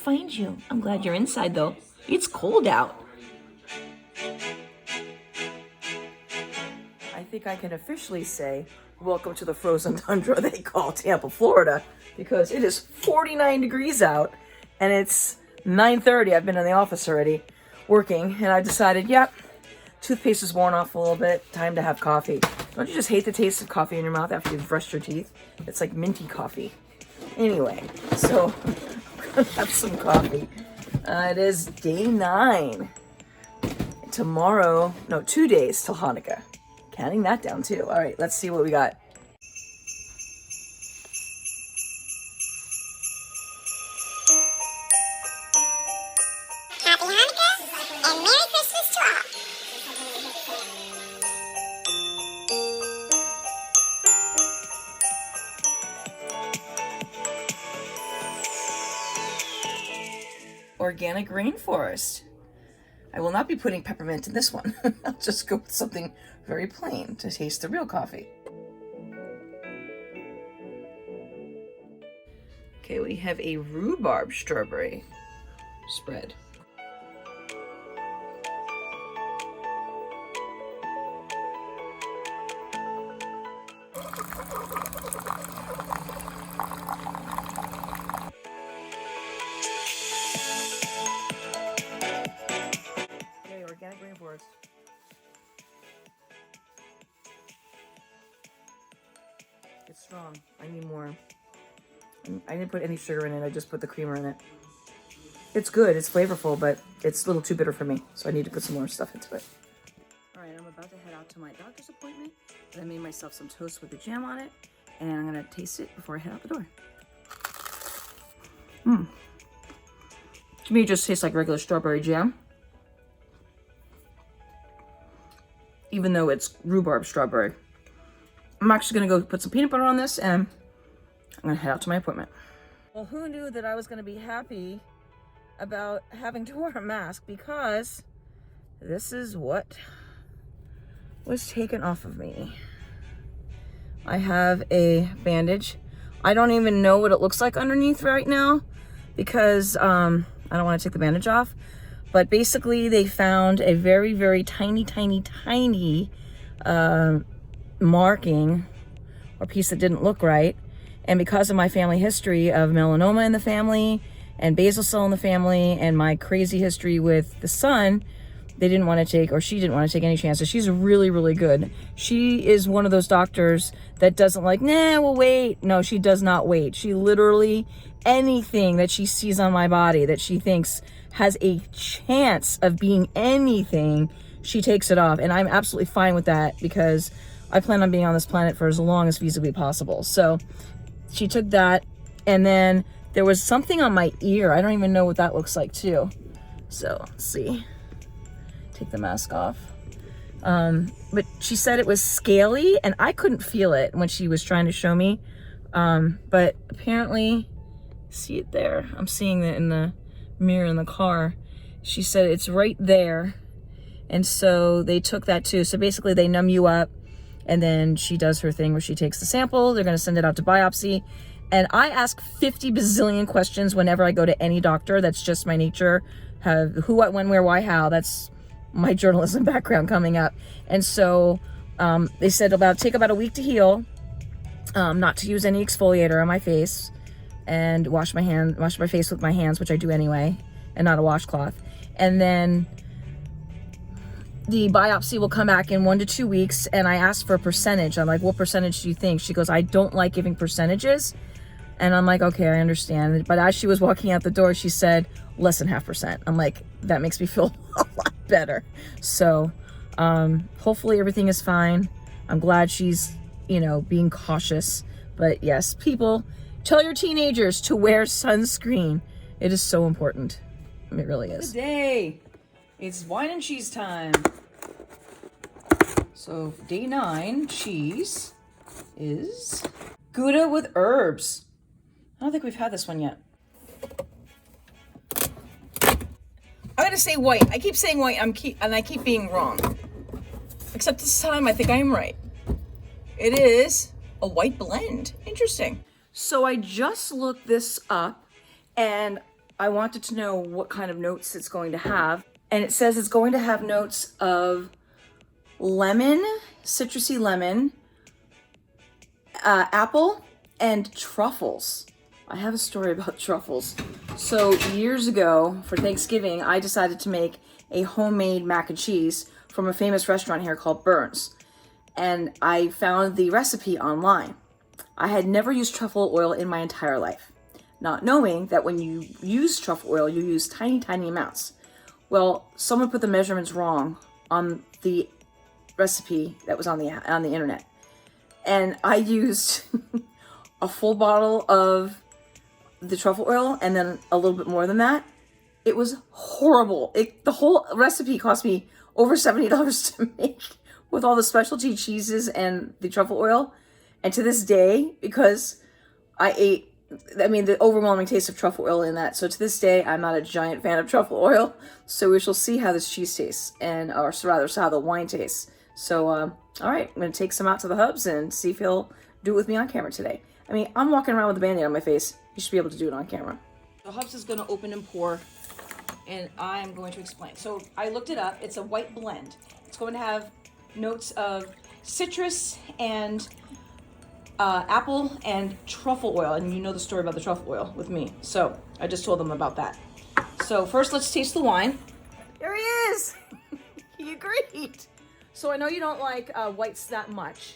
find you. I'm glad you're inside, though. It's cold out. I think I can officially say, welcome to the frozen tundra they call Tampa, Florida, because it is 49 degrees out, and it's 9:30. I've been in the office already working, and I decided, yep, toothpaste is worn off a little bit. Time to have coffee. Don't you just hate the taste of coffee in your mouth after you've brushed your teeth? It's like minty coffee. Anyway, so I'm gonna have some coffee. It is day 9. Tomorrow, no, 2 days till Hanukkah. Counting that down too. All right, let's see what we got. Happy Hanukkah and Merry Christmas to all. Organic rainforest. I will not be putting peppermint in this one. I'll just go with something very plain to taste the real coffee. Okay, we have a rhubarb strawberry spread. Organic rainforest. It's strong. I need more. I didn't put any sugar in it. I just put the creamer in it. It's good. It's flavorful, but it's a little too bitter for me. So I need to put some more stuff into it. All right, I'm about to head out to my doctor's appointment. But I made myself some toast with the jam on it. And I'm going to taste it before I head out the door. To me, it just tastes like regular strawberry jam. Even though it's rhubarb strawberry. I'm actually gonna go put some peanut butter on this and I'm gonna head out to my appointment. Well, who knew that I was gonna be happy about having to wear a mask, because this is what was taken off of me. I have a bandage. I don't even know what it looks like underneath right now because I don't want to take the bandage off. But basically, they found a very, very tiny marking or piece that didn't look right. And because of my family history of melanoma in the family and basal cell in the family and my crazy history with the son, they didn't want to take, or she didn't want to take any chances. She's really, really good. She is one of those doctors that doesn't like, nah, we'll wait. No, she does not wait. She literally, anything that she sees on my body that she thinks has a chance of being anything, she takes it off. And I'm absolutely fine with that because I plan on being on this planet for as long as feasibly possible. So she took that, and then there was something on my ear. I don't even know what that looks like too. So let's see. Take the mask off. But she said it was scaly and I couldn't feel it when she was trying to show me. But apparently, see it there. I'm seeing it in the mirror in the car. She said it's right there. And so they took that too. So basically they numb you up, and then she does her thing where she takes the sample. They're going to send it out to biopsy. And I ask 50 bazillion questions whenever I go to any doctor. That's just my nature. Have who, what, when, where, why, how. That's my journalism background coming up. And so they said take about a week to heal, not to use any exfoliator on my face, and wash my face with my hands, which I do anyway, and not a washcloth. And then the biopsy will come back in 1 to 2 weeks. And I asked for a percentage. I'm like, what percentage do you think? She goes, I don't like giving percentages. And I'm like, okay, I understand. But as she was walking out the door, she said, less than 0.5%. I'm like, that makes me feel a lot better. So hopefully everything is fine. I'm glad she's, being cautious. But yes, people, tell your teenagers to wear sunscreen. It is so important. It really is. Good day. It's wine and cheese time. So day 9 cheese is Gouda with herbs. I don't think we've had this one yet. I'm gonna say white. I keep saying white. I keep being wrong. Except this time, I think I am right. It is a white blend. Interesting. So I just looked this up, and I wanted to know what kind of notes it's going to have. And it says it's going to have notes of lemon, citrusy lemon, apple, and truffles. I have a story about truffles. So years ago for Thanksgiving, I decided to make a homemade mac and cheese from a famous restaurant here called Burns. And I found the recipe online. I had never used truffle oil in my entire life, not knowing that when you use truffle oil, you use tiny, tiny amounts. Well, someone put the measurements wrong on the recipe that was on the internet. And I used a full bottle of the truffle oil and then a little bit more than that. It was horrible. The whole recipe cost me over $70 to make with all the specialty cheeses and the truffle oil. And to this day, because the overwhelming taste of truffle oil in that. So to this day, I'm not a giant fan of truffle oil. So we shall see how this cheese tastes, or rather, how the wine tastes. So, all right, I'm going to take some out to the hubs and see if he'll do it with me on camera today. I mean, I'm walking around with a Band-Aid on my face. You should be able to do it on camera. The hubs is going to open and pour, and I'm going to explain. So I looked it up. It's a white blend. It's going to have notes of citrus and apple and truffle oil. And you know the story about the truffle oil with me. So I just told them about that. So first, let's taste the wine. There he is. He agreed. So I know you don't like whites that much,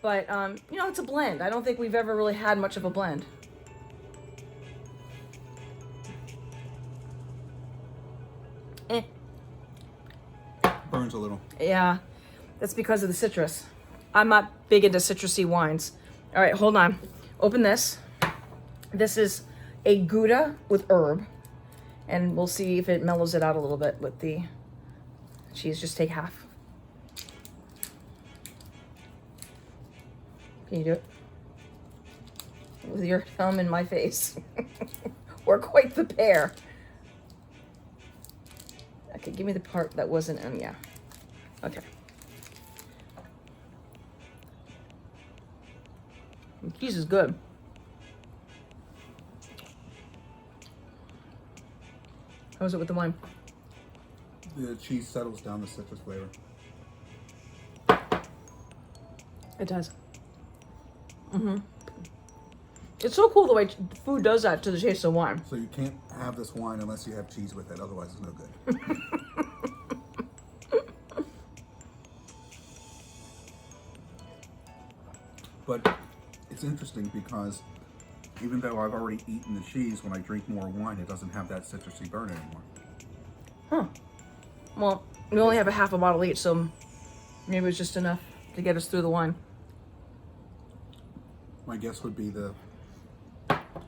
but it's a blend. I don't think we've ever really had much of a blend. Burns a little. Yeah, that's because of the citrus. I'm not big into citrusy wines. All right, hold on. Open this. This is a Gouda with herb, and we'll see if it mellows it out a little bit with the cheese. Just take half. Can you do it? With your thumb in my face. We're quite the pair. Okay, give me the part that wasn't in, yeah. Okay. The cheese is good. How is it with the wine? The cheese settles down the citrus flavor. It does. It's so cool the way food does that to the taste of wine. So you can't have this wine unless you have cheese with it, otherwise it's no good. But it's interesting because even though I've already eaten the cheese, when I drink more wine, it doesn't have that citrusy burn anymore. Huh. Well, we only have a half a bottle each, so maybe it's just enough to get us through the wine. My guess would be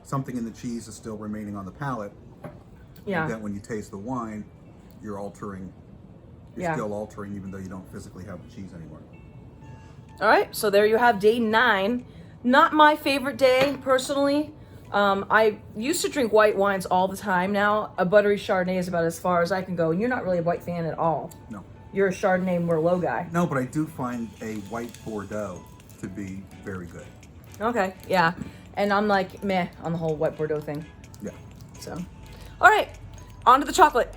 something in the cheese is still remaining on the palate. Yeah. And then when you taste the wine, you're still altering even though you don't physically have the cheese anymore. All right, so there you have day 9. Not my favorite day, personally. I used to drink white wines all the time. Now, a buttery Chardonnay is about as far as I can go. And you're not really a white fan at all. No. You're a Chardonnay Merlot guy. No, but I do find a white Bordeaux to be very good. Okay, yeah. And I'm like, meh, on the whole white Bordeaux thing. Yeah. So, all right, on to the chocolate.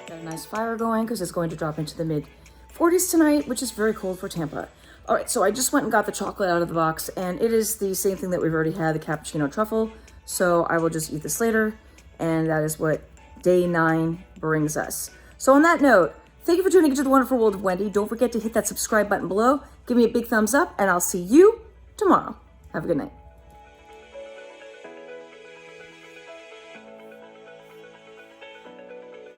Got a nice fire going because it's going to drop into the mid-40s tonight, which is very cold for Tampa. All right, so I just went and got the chocolate out of the box, and it is the same thing that we've already had, the cappuccino truffle. So I will just eat this later, and that is what day 9 brings us. So on that note, thank you for tuning into the wonderful world of Wendy. Don't forget to hit that subscribe button below. Give me a big thumbs up, and I'll see you tomorrow. Have a good night.